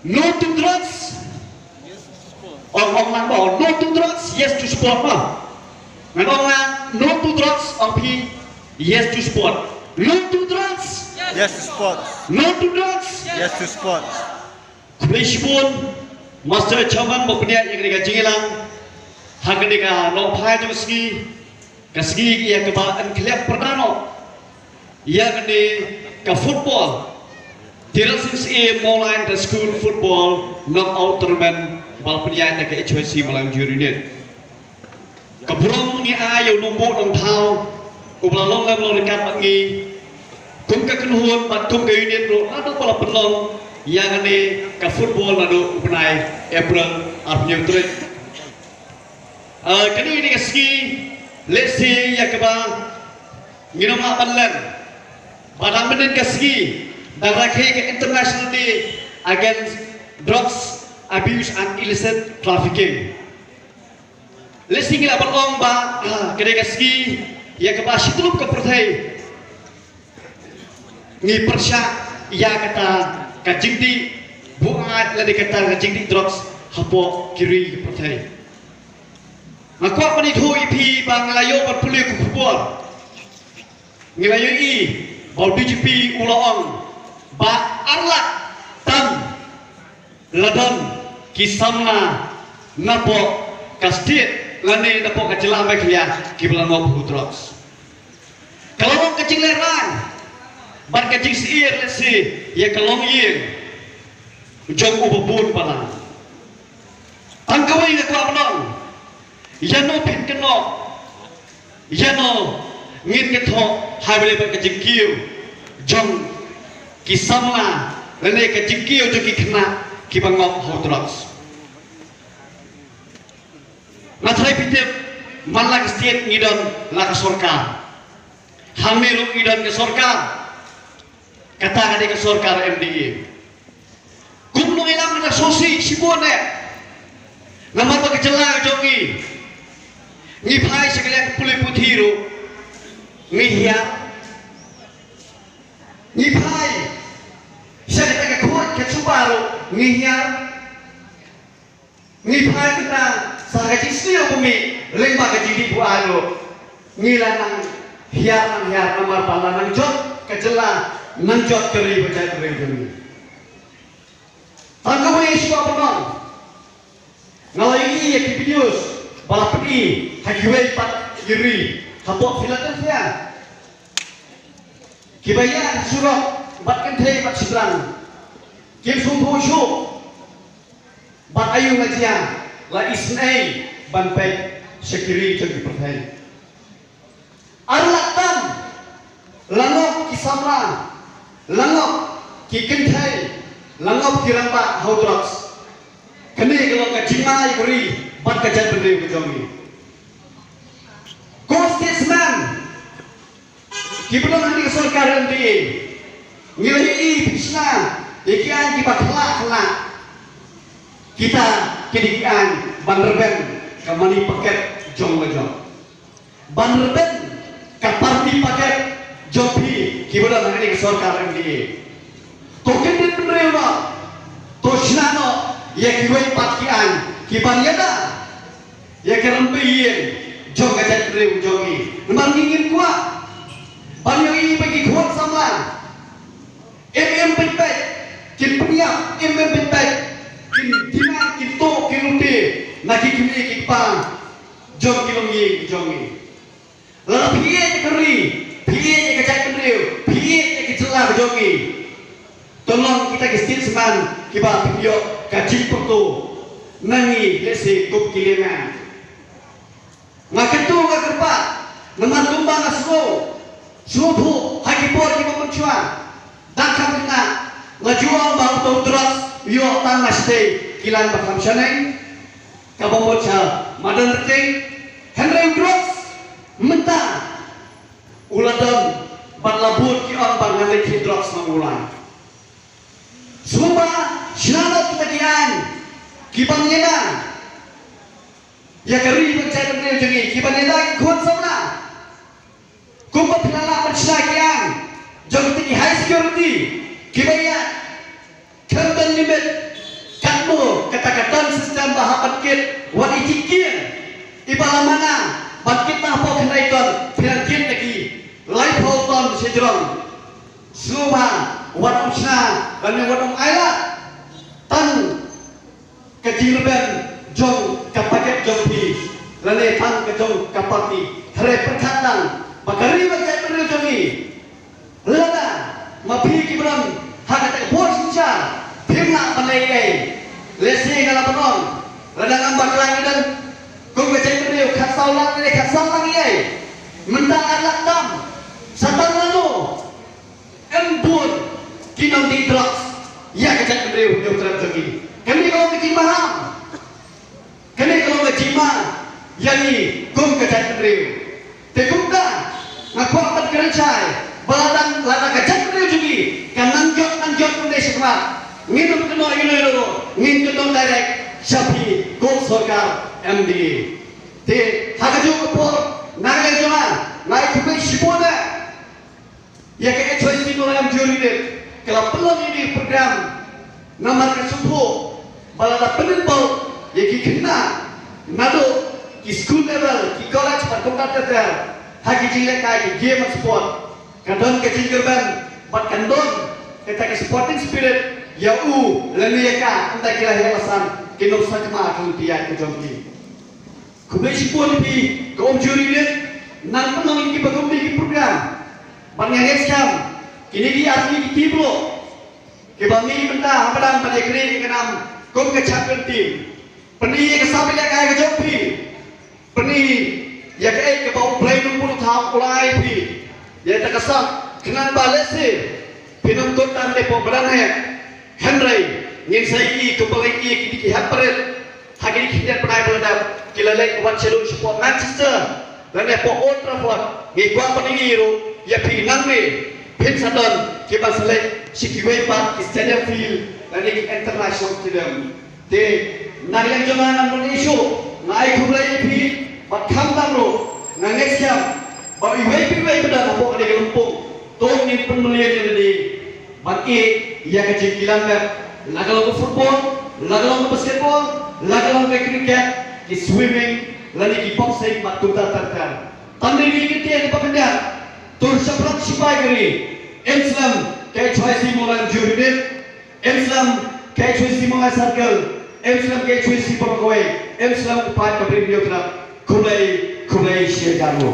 No to drugs. Ông làm bảo no to drugs, yes to sport mà. Ngài ông là no to drugs, ông phi yes to sport. No to drugs. Yes to sports. No to drugs. Yes to sports. Police pun Master Chairman mau punya yang mereka jilang. Hak mereka lompai tu segi ia kebaan klub perdana. Ia kini ke football. Tirasins ia mulai dari school football knockout tournament walaupun ia nak ke HSC malam jurinet. Keburung ni ayau nombor dong tahu. Ubalalong lam dekat lagi. Kum ke kenhuan batum ke unit lo. Ada pula pelong yang ini ke football nado upenai April arpunya tulis. Kini ini ke segi let's say ya keba minum apalan. Pada menen ke segi dan rakyat ke International Day Against Drugs Abuse and Illicit Trafficking. Let's say kita berlong ba kini ke segi ya keba situp ke pertai. Ni persyak ia kata kajing di buat lagi kata kajing di drugs hapo kiri pertai. Aku apa ni tu IP bang layo berpuluh kubur. Ngelayo i bau DGP ulang ba arlat tam ladan kisamna napo kastit lane napo kajelah mereka kibelan mau drugs. Kalau orang kecil leran bar kecil siir lesi ya kalong yin jong ubabun palang. Angkawai aku apa nong? Yano pin keno, yano ngin keto habile bar kejengkiu, jong kisamna lene kejengkiu jong kikena kibangok hodrox. Matrai pitip malak setiap ngidon lak sorkar, hamilu ngidon ke sorkar, kata kade ke sorkar MDI. Kumno ilang na sosi sibone, nama to kejelang jongi. Ngipai sekalian pulih puthiru ngihia ngipai sekalian kuat kecubaru ngihia ngipai kita sangat istilah bumi lembah kecil bu alu ngilanang hiaran nomor palanang jod kejelang nanjot keri berjaya keri jemi tanggapan isu apa bang ngalayi ya kipius balap pergi hakiwai pat kiri habok Philadelphia kibaya surah bat kentai bat seberang kim sumpu syuk bat ayu ngajian la isnai ban pek sekiri jeng dipertai arlatam langok kisamra langok ki kentai langok kiramba haudrox kene kalau kajimai kuri bat kajan berdiri kejongi Constitution kita nanti kesorkaran di nilai bisna ikian kita kelak kita kidikian banderben kamani paket jong lejong banderben ke parti paket jopi kita nanti kesorkaran di token di penerima tosnano ya kiwai patkian kiban yada ya kerempiin jong kacat beri jongi memang ingin kuat banyak ini bagi kuat sama pipet kin punya pipet kin dina kin to kin uti naki kimi kipang jong kilongi jongi lalu piye keri piye kacat beri piye kecelah jongi tolong kita kestin seman kiba video kaji pertu nangi lesi kup kileman ngaketu ngakerpat nama tumbang asro suhu hakipor di pemencuan dan kamina ngajual bau tau terus yo tanah stay kilan bakam shaneng kabang bocah madan reting Henry Gross mentah uladon balabut ki on bangalek hidrox mangulan semua syarat ketagihan kibang yenan ya kari mencari beliau jengi kiban lagi kuat sama kumpa pilala persyakian jom tinggi high security kibaya kembali limit Satu kata-kata sistem bahasa bangkit wan ijikin ibala mana bangkit na po kanaiton pinangkit lagi life hold sejurong semua wan usna dan wan ayat tan kejirben jong kapaket jongpi lane tan kejong kapati hare perkatan bagari bagai bener jongi lada mapi kibran hakata bos sinca pimna panai lesi ngala penon lada ngambak lagi dan kung becek beliau khasau lagi mentang alat tam satan lalu embun kinam di drugs ya kecek beliau yang terjadi kami kalau bikin mahal kami kalau berjima yani kung kecek beliau tekumka ngaku amat kerencai baladang lada kecek beliau juga kan nanjot pun sekemat nginum kenal ngin kenal direct Syafi Gol Sorkar MD te hagaju kapor nagle joma nai kubai shibona ya ke choice ni nolam juri de kalau pelong ini program nomor kesumpu balada penembal ya ki kena nado ki school level ki college perkokat ter hagi jile kai ki game sport kadon ke jinggerban bat kandon kita ke sporting spirit ya leniaka entah kira helasan kinom sakma kan tiya ke jomki kubai sipon pi kom juri de nang penong ki bagom di program panyanges kam kini di asli ki tiblo ke bangi benda hapadam pada kri ke nam kom ke champion team peni ke sampai kai ke jompi peni ya ke bau play nombor thap ulai pi ya ta kasak kenan balese pinum totan de pobran hai Henry yang saya kembali ki hapret hagi kita pernah berada kilalek wan celu support Manchester dan po Old Trafford ngi kwa paningiro ya pinang ni pin sadon ki baselek sikiwe park stadium field dan ni international stadium te nariang jamanan Indonesia ngai khublai pi bat kham tamro na next jam ba iwei pada po ni lumpung tong ni penulian ni baki ya kecikilan lagalang ke football, lagalang ke basketball, lagalang ke cricket, ke swimming, lagi ke boxing, matung tartar. Tanding ini kita yang dipakai tur seprat sipai kiri. Islam kayak choice mulai juridit, Islam kayak choice mulai circle, Islam kayak choice pokoknya, Islam upat kabri biotera, kulai share jago.